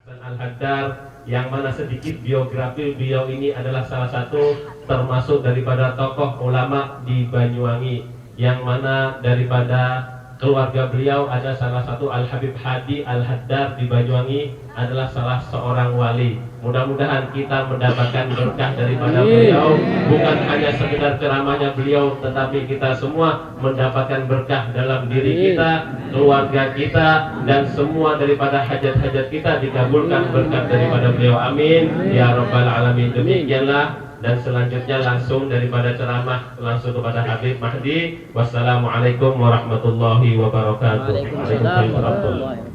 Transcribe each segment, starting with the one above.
Al-Haddar, yang mana sedikit biografi beliau ini adalah salah satu termasuk daripada tokoh ulama di Banyuwangi, yang mana daripada keluarga beliau ada salah satu Al-Habib Hadi Al-Haddar di Banyuwangi, adalah salah seorang wali. Mudah-mudahan kita mendapatkan berkah daripada beliau, bukan hanya sekedar ceramahnya beliau, tetapi kita semua mendapatkan berkah dalam diri kita, keluarga kita, dan semua daripada hajat-hajat kita dikabulkan berkat daripada beliau. Amin ya rabbal alamin. Demikianlah. Dan selanjutnya langsung daripada ceramah langsung kepada Habib Mahdi. Wassalamualaikum warahmatullahi wabarakatuh. Waalaikumsalam warahmatullahi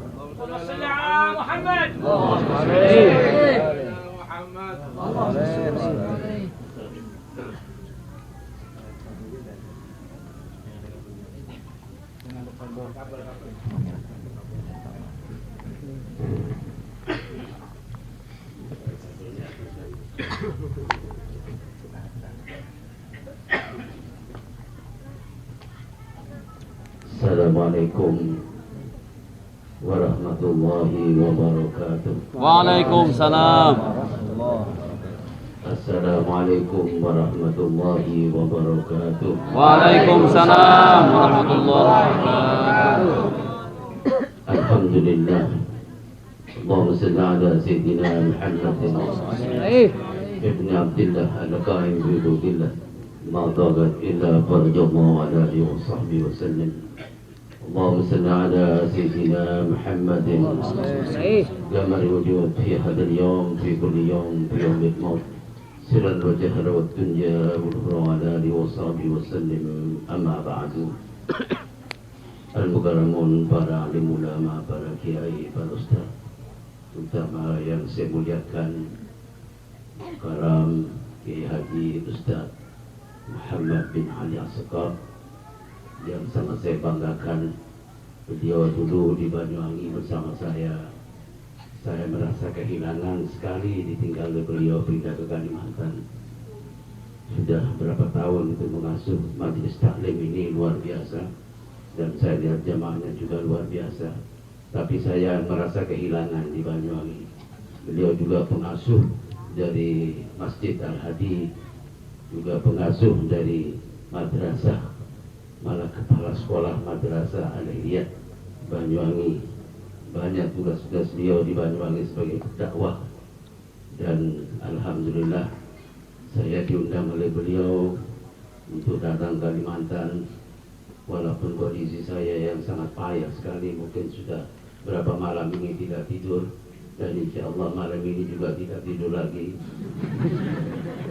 Assalamualaikum warahmatullahi wabarakatuh. Waalaikumsalam. Assalamualaikum warahmatullahi wabarakatuh. Waalaikumsalam warahmatullahi wabarakatuh. Alhamdulillah. Allahumma salli ala sayyidina Muhammadin ibn Abdillah al-Qaim bi hudillah ma dagat illa farjallahu ala alihi wa sahbihi wa sallam. اللهم صل على سيدنا محمد قمر الوجود في هذا اليوم في كل يوم في يوم الموت سرا وجهرا والدنيا والأخرى على آله وصحبه وسلم. أما بعد. Al-Mukarramun, para alim ulama, para kiai, para ustaz, terutama yang saya muliakan Karam Kiai Haji Ustaz Muhammad bin Ali As-Sekaf, yang sangat saya banggakan. Beliau dulu di Banyuwangi bersama saya. Saya merasa kehilangan sekali ditinggal beliau pindah ke Kalimantan. Sudah berapa tahun itu mengasuh majelis taklim ini, luar biasa. Dan saya lihat jamaahnya juga luar biasa. Tapi saya merasa kehilangan di Banyuwangi. Beliau juga pengasuh dari Masjid Al-Hadi, juga pengasuh dari madrasah, malah kepala sekolah Madrasah Al-Hidayah Banyuwangi. Banyak tugas-tugas beliau di Banyuwangi sebagai pendakwah. Dan alhamdulillah saya diundang oleh beliau untuk datang ke Kalimantan, walaupun kondisi saya yang sangat payah sekali, mungkin sudah berapa malam ini tidak tidur, dan insya Allah malam ini juga tidak tidur lagi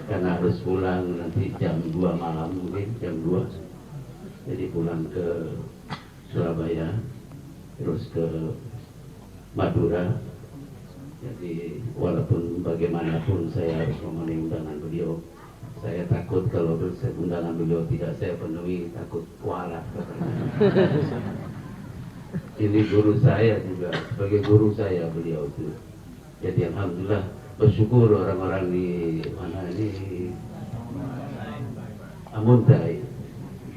karena harus pulang nanti jam 2 malam, mungkin jam 2. Jadi pulang ke Surabaya, terus ke Madura. Jadi walaupun bagaimanapun saya harus memenuhi undangan beliau. Saya takut kalau undangan beliau tidak saya penuhi, takut kualat. Ini guru saya juga, sebagai guru saya beliau itu. Jadi alhamdulillah bersyukur orang-orang di mana ini, Amuntai.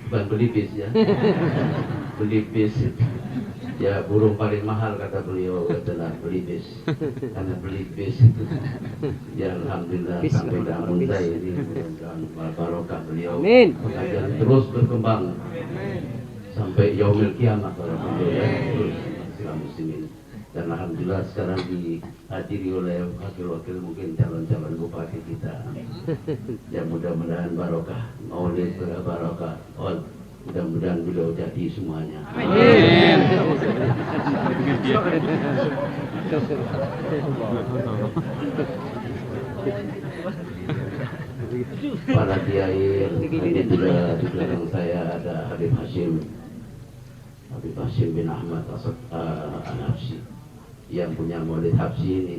Bukan Belibis ya. Belibis ya, burung paling mahal kata beliau adalah Belibis. Karena Belibis itu ya alhamdulillah sampai ke Amuntai ini, mudah-mudahan barokah beliau. Pengajian terus berkembang sampai yaumil kiamat para beliau ya, terus Islam muslimin. Dan alhamdulillah sekarang dihadiri oleh wakil-wakil mungkin calon-calon bupati kita. Ya mudah-mudahan barokah, maulid barokah. Mudah-mudahan beliau jadi semuanya. Amin. Para kiai, ini juga di belakang saya ada Habib Hashim bin Ahmad An-Habsyi yang punya maulid Habsyi ini.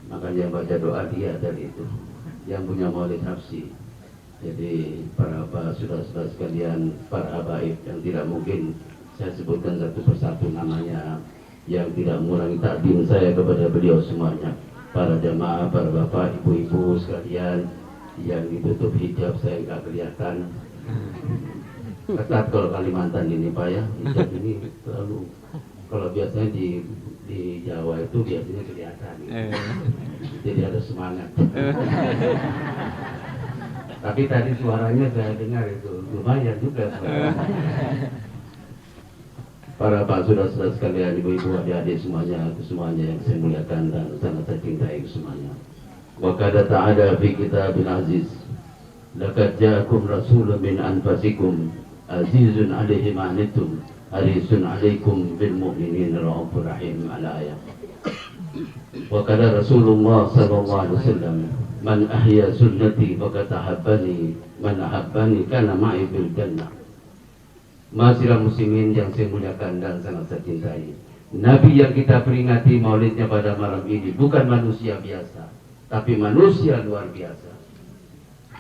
Makanya baca doa dia dari itu, yang punya maulid Habsyi. Jadi para saudara-saudara sekalian, para habaib yang tidak mungkin saya sebutkan satu persatu namanya, yang tidak mengurangi takdim saya kepada beliau semuanya. Para jamaah, para bapak, ibu-ibu sekalian yang ditutup hijab saya nggak kelihatan. Ketat kalau Kalimantan ini Pak ya, hijab ini terlalu. Kalau biasanya di di Jawa itu biasanya kelihatan gitu. Jadi ada semangat. Tapi tadi suaranya saya dengar itu lumayan juga suaranya. Para Pak saudara-saudara sekalian, ibu-ibu, adik-adik semuanya yang saya muliakan dan sangat saya cintai semuanya. Wa qad ta'ala fi kitabil aziz, laqad ja'akum rasulun min anfusikum azizun 'alaihi ma 'anittum harisun 'alaikum bil mu'minina raufur rahim al ayat. Wa qala Rasulullah sallallahu alaihi wasallam, man ahya sunnati faqad ahabbani, man ahabbani kana ma'i fil jannah. Ma'asyiral muslimin yang saya muliakan dan sangat saya cintai, Nabi yang kita peringati maulidnya pada malam ini bukan manusia biasa, tapi manusia luar biasa.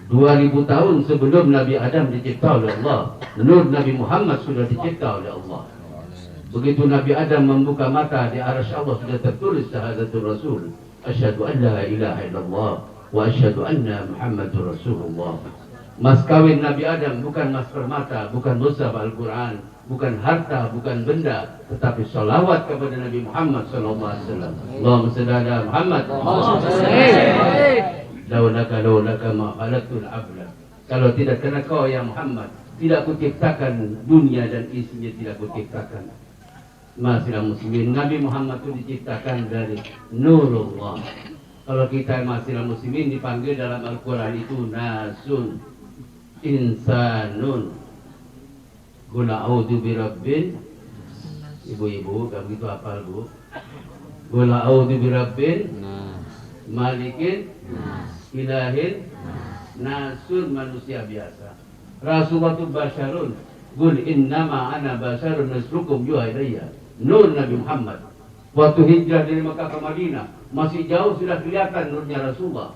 2000 tahun sebelum Nabi Adam dicipta oleh Allah, nur Nabi Muhammad sudah dicipta oleh Allah. Begitu Nabi Adam membuka mata, di arasy Allah sudah tertulis syahadatul Rasul, asyhadu an la ilaha illallah wa asyhadu anna Muhammadur Rasulullah. Mas kawin Nabi Adam bukan mas permata, bukan mushaf Al-Quran, bukan harta, bukan benda, tetapi salawat kepada Nabi Muhammad sallallahu alaihi wasallam. Allahumma shalli ala Muhammad. Laulaka ma khalaqtul abla. Kalau tidak karena kau ya Muhammad, tidak kuciptakan dunia dan isinya, tidak kuciptakan. Ma'asyiral muslimin, Nabi Muhammad itu diciptakan dari nurullah. Kalau kita ma'asyiral muslimin dipanggil dalam Al-Quran itu nasun, insanun. Qul a'udzu birabbin, ibu-ibu gak begitu hafal bu. Qul a'udzu birabbin malikin ilahin nasun, manusia biasa. Rasulullah itu basyarun. Qul innama ana basyarun mislukum yuha ilayya. Nur Nabi Muhammad. Waktu hijrah dari Mekah ke Madinah masih jauh sudah kelihatan nurnya Rasulullah.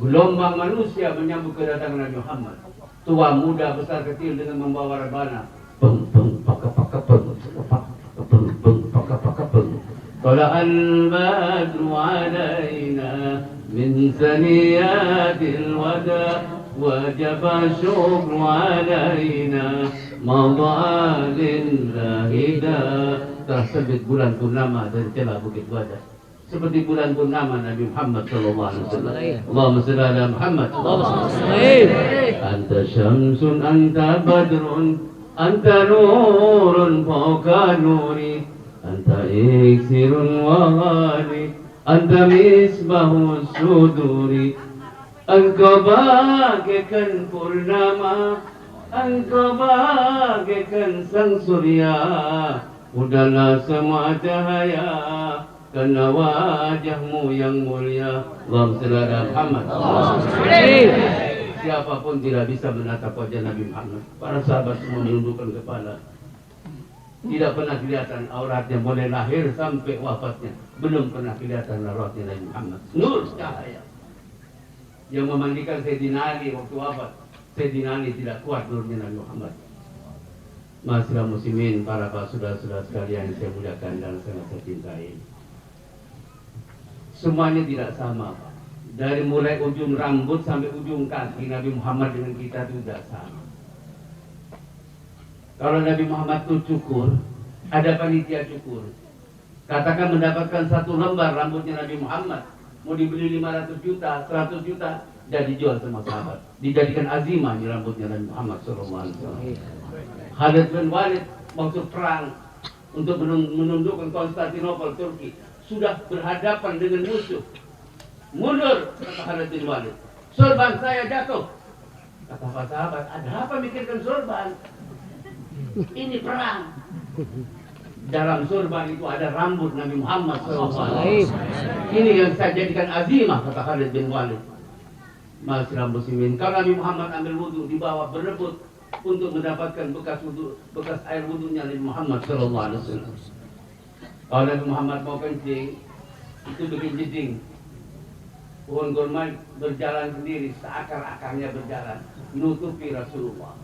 Gelombang manusia menyambut kedatangan Nabi Muhammad. Tua, muda, besar, kecil dengan membawa rebana. Peng, peng, paka, paka, peng, peng, peng, paka, paka, peng. Tala'al badru alaina min saniyatil wada, wajaba syukru alaina madha'a lillahi da. Tersebut bulan purnama dari celah Bukit Wada, seperti bulan purnama Nabi Muhammad sallallahu alaihi wasallam. Allahumma shalli ala Muhammad. Anta syamsun, anta badrun, anta nurun fawqa nuri, anta iksirun wa ghali, anta misbahu suduri. Engkau bagaikan purnama, engkau bagaikan sang surya, udahlah semua cahaya karena wajahmu yang mulia. Allahumma shalli ala Muhammad. Siapapun tidak bisa menatap wajah Nabi Muhammad. Para sahabat semua menundukkan kepala. Tidak pernah kelihatan auratnya mulai lahir sampai wafatnya. Belum pernah kelihatan auratnya Nabi Muhammad. Nur cahaya yang memandikan Sayyidina Ali waktu wafat. Sayyidina Ali tidak kuat nurnya Nabi Muhammad. Ma'asyiral muslimin, para saudara-saudara sekalian yang saya muliakan dan sangat saya cintai, semuanya tidak sama, Pak. Dari mulai ujung rambut sampai ujung kaki Nabi Muhammad dengan kita itu tidak sama. Kalau Nabi Muhammad itu cukur, ada panitia cukur. Katakan mendapatkan 1 lembar rambutnya Nabi Muhammad, mau dibeli 500 juta, 100 juta, dan dijual sama sahabat. Dijadikan azimah di rambutnya Nabi Muhammad SAW. Khalid bin Walid waktu perang untuk menundukkan Konstantinopel, Turki, sudah berhadapan dengan musuh. Mundur, kata Khalid bin Walid. Sorban saya jatuh. Kata para sahabat, ada apa mikirkan sorban? Ini perang. Dalam sorban itu ada rambut Nabi Muhammad SAW. Ini yang saya jadikan azimah, kata Khalid bin Walid. Ma'asyiral muslimin, kalau Nabi Muhammad ambil wudhu di bawah, berebut untuk mendapatkan bekas air wudhunya Nabi Muhammad SAW. Kalau Nabi Muhammad mau kencing, itu bikin jeding. Pohon kurma berjalan sendiri, seakar-akarnya berjalan, menutupi Rasulullah.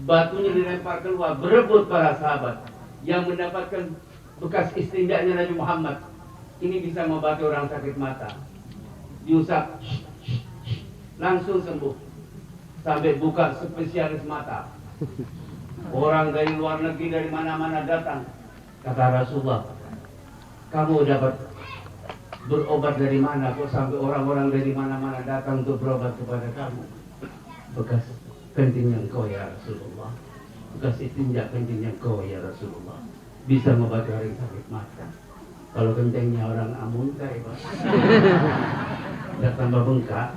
Batunya dilempar keluar, berebut para sahabat yang mendapatkan bekas istinjaknya Nabi Muhammad. Ini bisa mengobati orang sakit mata. Diusap, langsung sembuh. Sampai buka spesialis mata. Orang dari luar negeri dari mana-mana datang Kata Rasulullah, kamu dapat berobat dari mana? Kok sampai orang-orang dari mana-mana datang untuk berobat kepada kamu? Bekas kencingnya engkau ya Rasulullah. Bekas istinja kencingnya engkau ya Rasulullah. Bisa mengobati orang sakit mata. Kalau kencingnya orang amuntai, Pak, udah tambah bengkak,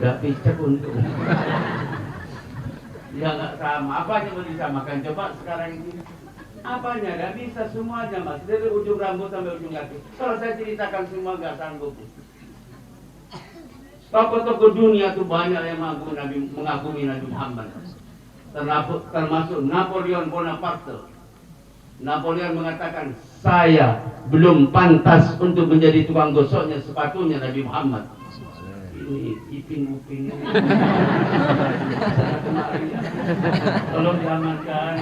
udah picek untung. Ya nggak sama. Apanya mau disamakan? Coba sekarang ini. Apanya? Gak bisa semuanya, Mas. Dari ujung rambut sampai ujung kaki. Kalau saya ceritakan semua gak sanggup. Tokoh-tokoh dunia itu banyak yang mengagumi Nabi Muhammad. Termasuk Napoleon Bonaparte. Napoleon mengatakan, saya belum pantas untuk menjadi tukang gosoknya sepatunya Nabi Muhammad. Ini ipin-upin. Tolong diamankan.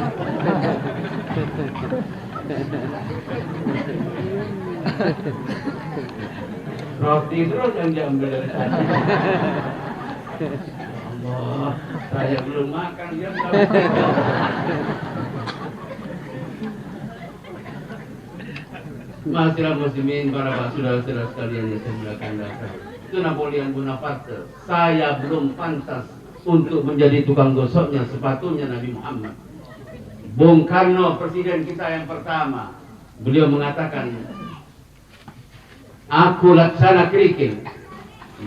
Roti terus yang diambil dari sana. Allah, saya belum makan dia belum. Masyarakat muslimin, para saudara-saudara sekalian yang saya muliakan dasar. Itu Napoleon Bonaparte. Saya belum pantas untuk menjadi tukang gosoknya sepatunya Nabi Muhammad. Bung Karno, presiden kita yang pertama, beliau mengatakan, aku laksana kerikil,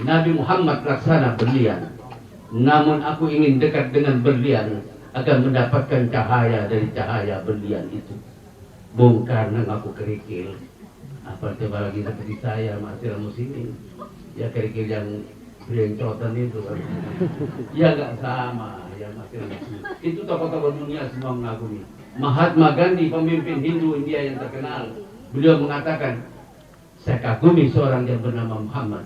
Nabi Muhammad laksana berlian. Namun aku ingin dekat dengan berlian agar mendapatkan cahaya dari cahaya berlian itu. Bung Karno ngaku kerikil. Apa coba lagi seperti saya, masyarakat muslimin. Ya kerikil yang berencotan itu kan. Ya nggak sama ya masyarakat muslimin. Itu tokoh-tokoh dunia semua mengagumi. Mahatma Gandhi, pemimpin Hindu India yang terkenal, beliau mengatakan, saya kagumi seorang yang bernama Muhammad.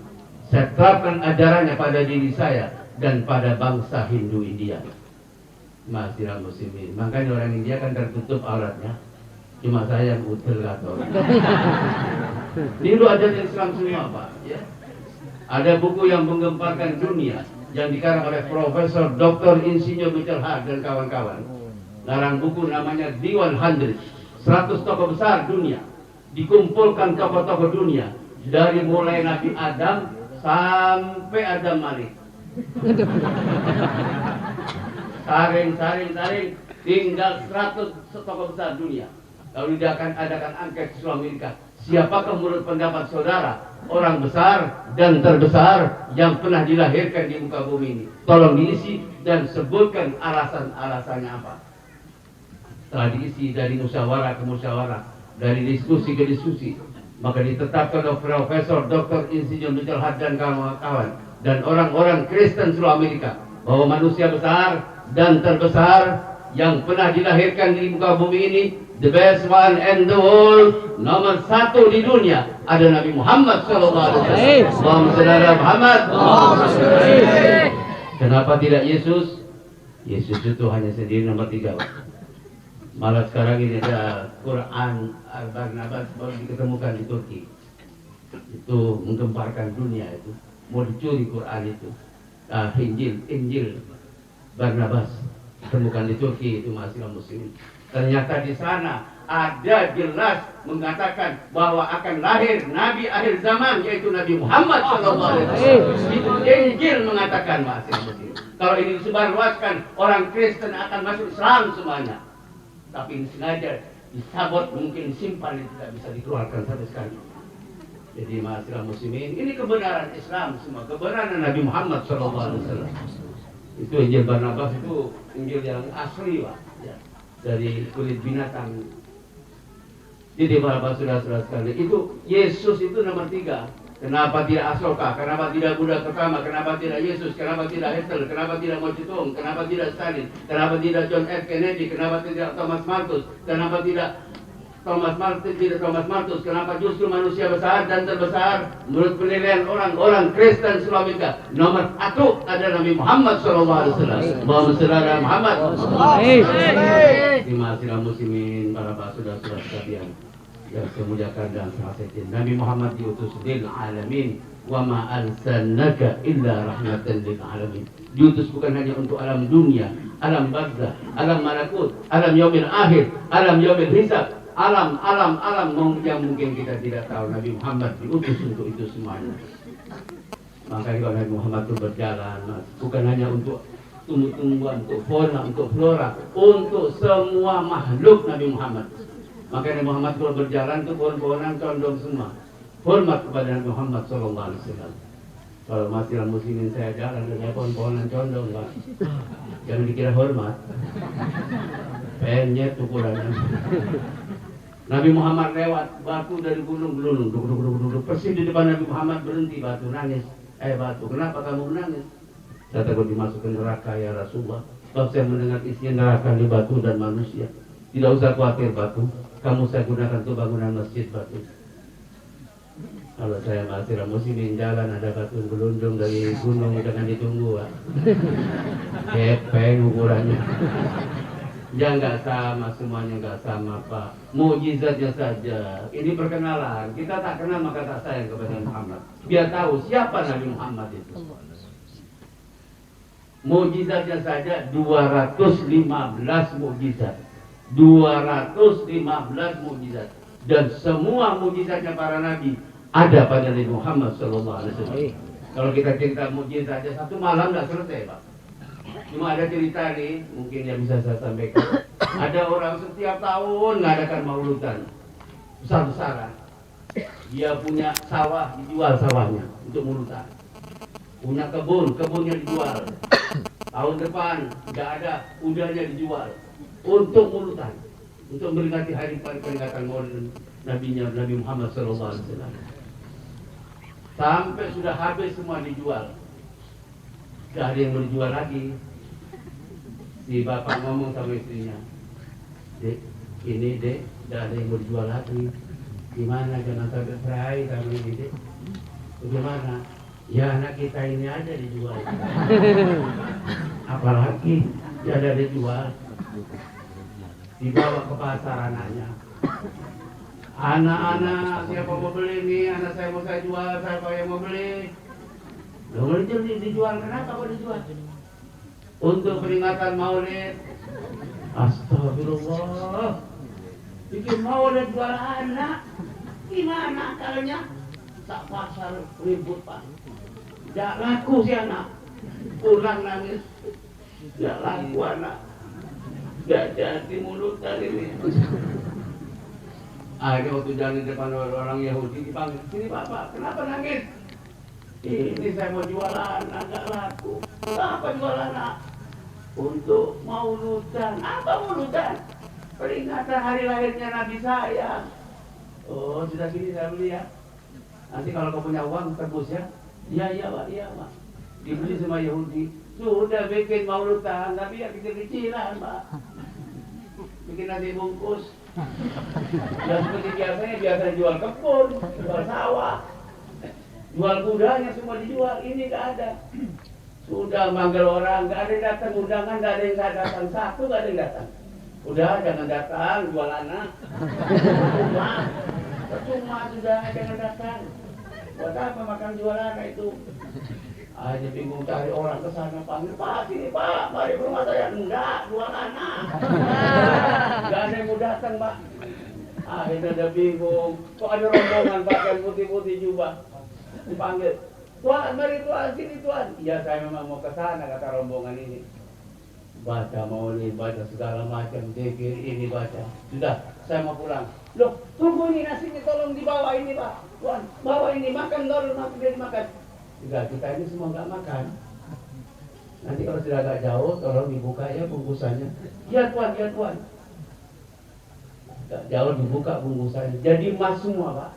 Saya terapkan ajarannya pada diri saya dan pada bangsa Hindu India. Masyarakat muslimin. Makanya orang India kan tertutup auratnya. Cuma saya yang utel atau Hindu ajaran Islam semua, Pak. Ya. Ada buku yang menggemparkan dunia yang dikarang oleh Profesor Dr. Insinyur Mitchell Hart dan kawan-kawan. Larang buku namanya The 100, 100 tokoh besar dunia. Dikumpulkan tokoh-tokoh dunia dari mulai Nabi Adam sampai Adam Malik. Saring, tinggal 100 tokoh besar dunia. Lalu dia akan adakan angket di seluruh Amerika. Siapakah menurut pendapat saudara orang besar dan terbesar yang pernah dilahirkan di muka bumi ini? Tolong diisi dan sebutkan alasan-alasannya apa. Setelah diisi dari musyawarah ke musyawarah, dari diskusi ke diskusi, maka ditetapkan oleh Profesor Dr. Insinyur Mitchell Hart dan kawan-kawan dan orang-orang Kristen seluruh Amerika bahwa manusia besar dan terbesar yang pernah dilahirkan di muka bumi ini, the best one in the world, nomor 1 di dunia ada Nabi Muhammad SAW. Saudara Muhammad. Kenapa tidak Yesus? Yesus itu hanya sendiri nomor 3. Malah sekarang ini ada Quran Al-Barnabas baru diketemukan di Turki. Itu menggemparkan dunia itu. Mau dicuri Quran itu. Injil Barnabas ditemukan di Turki itu masih muslim. Ternyata di sana ada jelas mengatakan bahwa akan lahir Nabi akhir zaman, yaitu Nabi Muhammad SAW. Itu Injil mengatakan masih muslim. Kalau ini disebarluaskan, orang Kristen akan masuk Islam semuanya. Tapi ini sengaja disabot, mungkin disimpan, tidak bisa dikeluarkan sampai sekarang. Jadi masih muslimin, ini kebenaran Islam semua, kebenaran Nabi Muhammad SAW. Itu Injil Barnabas itu Injil yang asli, Pak. Ya. Dari kulit binatang. Jadi para saudara-saudara sekalian, itu Yesus itu nomor 3. Kenapa tidak Asoka? Kenapa tidak Buddha pertama? Kenapa tidak Yesus? Kenapa tidak Hitler? Kenapa tidak Mao Zedong? Kenapa tidak Stalin? Kenapa tidak John F. Kennedy? Kenapa tidak Thomas Malthus? Kenapa tidak Thomas Malthus? Kenapa justru manusia besar dan terbesar menurut penilaian orang-orang Kristen seluruh Amerika? Nomor 1 adalah Nabi Muhammad SAW. Bahwa saudara Muhammad. Terima kasih muslimin, para saudara-saudara sekalian yang saya muliakan dan saya cintai. Nabi Muhammad diutus lil alamin wa ma arsalnaka illa rahmatan lil alamin. Diutus bukan hanya untuk alam dunia, alam barzah, alam malakut, alam yaumil akhir, alam yaumil hisab, alam yang mungkin kita tidak tahu. Nabi Muhammad diutus untuk itu semuanya. Makanya kalau Nabi Muhammad itu berjalan, bukan hanya untuk tumbuh-tumbuhan, untuk fauna, untuk flora, untuk semua makhluk Nabi Muhammad. Makanya Nabi Muhammad kalau berjalan itu pohon-pohonan condong semua. Hormat kepada Nabi Muhammad SAW. Kalau masih muslimin saya jalan dengan pohon-pohonan condong, Pak. Jangan dikira hormat. Penyet ukurannya. Nabi Muhammad lewat, batu dari gunung gelulung, duk, persis di depan Nabi Muhammad berhenti, batu nangis. Batu, kenapa kamu menangis? Saya takut dimasukkan neraka ya Rasulullah. Kalau saya mendengar isinya neraka di batu dan manusia. Tidak usah khawatir batu, kamu saya gunakan untuk bangunan masjid batu. Kalau saya masih muslimin jalan ada batu gelundung dari gunung, jangan ditunggu, Pak. Kepeng ukurannya. Ya nggak sama, semuanya nggak sama, Pak. Mukjizatnya saja. Ini perkenalan. Kita tak kenal maka tak sayang kepada Muhammad. Biar tahu siapa Nabi Muhammad itu. Mukjizatnya saja 215 mukjizat. 215 mukjizat. Dan semua mukjizatnya para nabi ada pada Nabi Muhammad SAW. Kalau kita cerita mukjizat saja satu malam nggak selesai, Pak. Cuma ada cerita nih, mungkin yang bisa saya sampaikan. Ada orang setiap tahun ngadakan mauludan besar-besaran. Dia punya sawah, dijual sawahnya untuk mauludan. Punya kebunnya dijual. Tahun depan nggak ada, udahnya dijual untuk mauludan, untuk memperingati hari peringatan Maulid Nabi Muhammad SAW. Sampai sudah habis semua dijual. Tidak ada yang mau dijual lagi. Si bapak ngomong sama istrinya, Dek, ini Dek, tidak ada yang mau dijual lagi. Gimana, jangan sampai cerai sama ini Dek. Bagaimana? Ya anak kita ini aja dijual. Apalagi tidak ada dijual. Dibawa ke pasar anaknya. Anak-anak, siapa mau beli nih? Anak saya mau saya jual, siapa yang mau beli? Lalu dijual, kenapa kok dijual? Untuk peringatan Maulid. Astagfirullah. Bikin Maulid jual anak. Gimana akalnya? Tak pasar ribut, Pak. Tidak laku si anak. Pulang nangis. Tidak laku anak. Tidak jadi mulutan ini. Akhirnya waktu jalan di depan orang Yahudi dipanggil, sini Bapak, kenapa nangis? Ini saya mau jualan, agak laku. Kenapa jual anak? Untuk mauludan. Apa mauludan? Peringatan hari lahirnya Nabi saya. Oh, sudah gini saya beli ya. Nanti kalau kau punya uang tebus ya. Iya Pak. Dibeli sama Yahudi. Sudah bikin mauludan, tapi ya kecil-kecilan Pak. Bikin nasi bungkus. Dan seperti biasanya jual kebun, jual sawah. Jual kudanya semua dijual, ini nggak ada. Sudah manggil orang, nggak ada yang datang, undangan nggak ada yang nggak datang, satu nggak ada yang datang. Udah jangan datang, jual anak. Percuma sudah jangan datang. Buat apa makan jual anak itu? Aja bingung cari orang ke sana panggil, Pak sini Pak, mari ke rumah saya. Enggak, jual anak. Nggak ada yang mau datang Pak. Akhirnya ada bingung, kok ada rombongan pakaian putih-putih jubah. Dipanggil, Tuan, mari Tuan, sini Tuan. Iya, saya memang mau ke sana, kata rombongan ini. Baca Maulid, baca segala macam, zikir ini baca. Sudah, saya mau pulang. Loh, tunggu ini nasinya tolong dibawa ini Pak. Tuan, bawa ini, makan dulu, nanti makan. Enggak, kita ini semua nggak makan. Nanti kalau sudah agak jauh, tolong dibuka ya bungkusannya. Ya Tuan, ya Tuan. Agak jauh dibuka bungkusannya. Jadi emas semua Pak.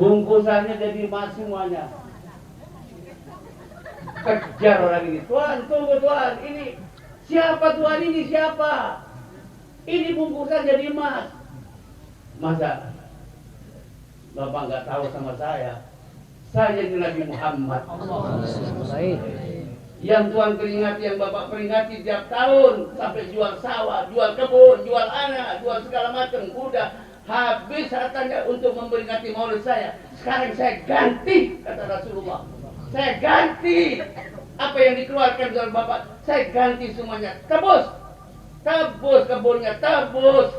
Bungkusannya jadi emas semuanya. Kejar orang ini. Tuan, tunggu Tuan. Ini siapa Tuan ini? Siapa? Ini bungkusan jadi emas. Masa Bapak nggak tahu sama saya? Saya ini Nabi Muhammad. Yang Tuhan peringati, yang Bapak peringati tiap tahun. Sampai jual sawah, jual kebun, jual anak, jual segala macam kuda. Habis hartanya untuk memperingati maulid saya. Sekarang saya ganti, kata Rasulullah. Saya ganti. Apa yang dikeluarkan oleh Bapak, saya ganti semuanya. Tebus. Tebus kebunnya, tebus.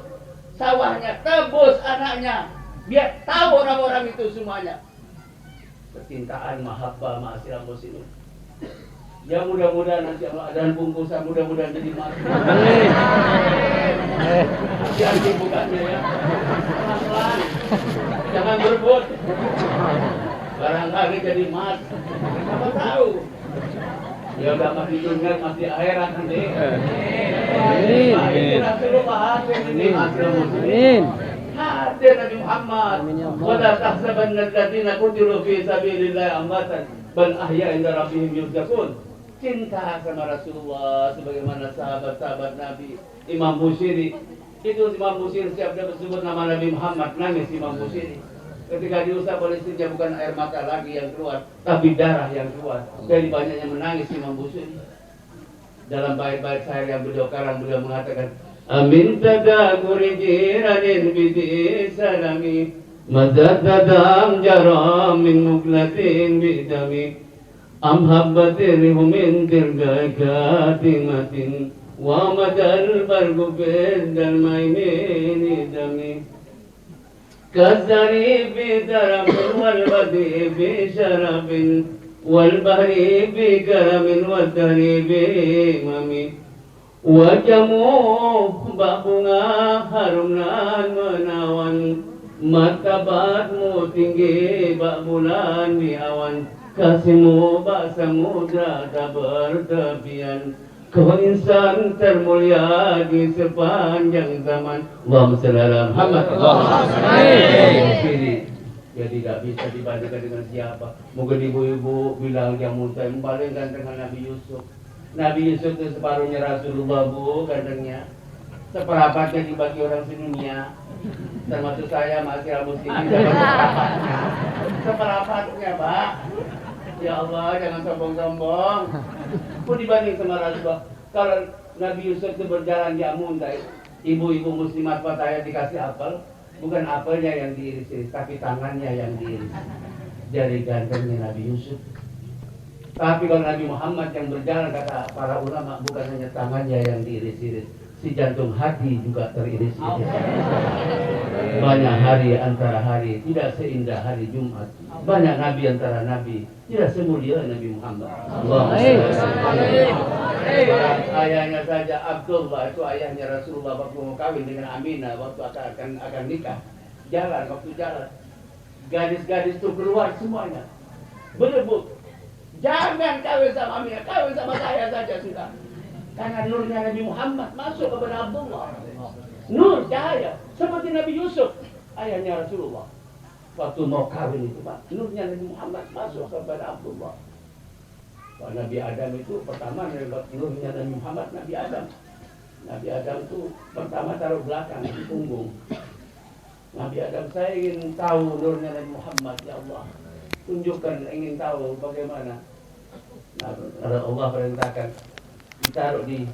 sawahnya, tebus anaknya, biar tahu orang-orang itu semuanya. Kecintaan mahabbah ma'asyiral muslimin. Ya mudah-mudahan nanti Allah dan bungkusan mudah-mudahan jadi emas. Hati-hati bukannya ya. Pelan-pelan. Jangan berebut. Barangkali jadi emas. Apa tahu? Ya udah masih dunia, masih akhirat nanti. Amin. Itu Rasulullah hadir ini ma'asyiral muslimin. Hadir Nabi Muhammad. Wala tahsabanna alladziina qutilu fi sabilillahi amwatan bal ahya 'inda rabbihim yurzaqun. Cinta sama Rasulullah sebagaimana sahabat-sahabat Nabi. Imam Bushiri itu Imam Bushiri setiap dia bersebut nama Nabi Muhammad nangis Imam Bushiri. Ketika diusap oleh istrinya bukan air mata lagi yang keluar, tapi darah yang keluar. Dari banyaknya menangis Imam Bushiri. Dalam bait-bait syair yang beliau karang beliau mengatakan, Amin tadakuri jiranin bidi salami Madad dadam jaram min muklatin bidami Am habbatirhum min tirgakatin Wa madal bargu bidal maimini dami Kazari bidarabin wal badi bisharabin Wal bahri bikaramin wadari bimami Wajamu babunga harumnan menawan Martabatmu tinggi bak bulan di awan Kasihmu bak samudra tak bertepian Kau insan termulia di sepanjang zaman Allahumma shalli ala Muhammad Ya tidak bisa dibandingkan dengan siapa. Mungkin ibu-ibu bilang yang paling ganteng dengan Nabi Yusuf. Nabi Yusuf itu separuhnya Rasulullah bu, gantengnya. Seperapatnya dibagi orang sedunia. Termasuk saya ma'asyiral muslimin dapat seperapatnya. Seperapatnya Pak. Ya Allah jangan sombong-sombong. Pun dibanding sama Rasulullah. Kalau Nabi Yusuf itu berjalan di Amuntai, ibu-ibu muslimat Pattaya dikasih apel. Bukan apelnya yang diiris-iris, tapi tangannya yang diiris. Jadi gantengnya Nabi Yusuf. Tapi kalau Nabi Muhammad yang berjalan, kata para ulama, bukan hanya tangannya yang diiris-iris, si jantung hati juga teriris-iris. Banyak hari antara hari, tidak seindah hari Jumat. Banyak nabi antara nabi, tidak semulia Nabi Muhammad. Ayahnya saja Abdullah itu ayahnya Rasulullah waktu mau kawin dengan Aminah waktu akan nikah. Waktu jalan. Gadis-gadis itu keluar semuanya. Berebut. Jangan kawin sama Aminah, kawin sama saya saja sudah. Karena nurnya Nabi Muhammad masuk kepada Abdullah. Nur cahaya seperti Nabi Yusuf, ayahnya Rasulullah. Waktu mau kawin itu Pak, nurnya Nabi Muhammad masuk kepada Abdullah. Wah, Nabi Adam itu pertama nurnya Nabi Muhammad, Nabi Adam. Nabi Adam itu pertama taruh belakang di punggung. Nabi Adam, saya ingin tahu nurnya Nabi Muhammad, ya Allah. Tunjukkan, ingin tahu bagaimana. Nah, Allah perintahkan ditaruh di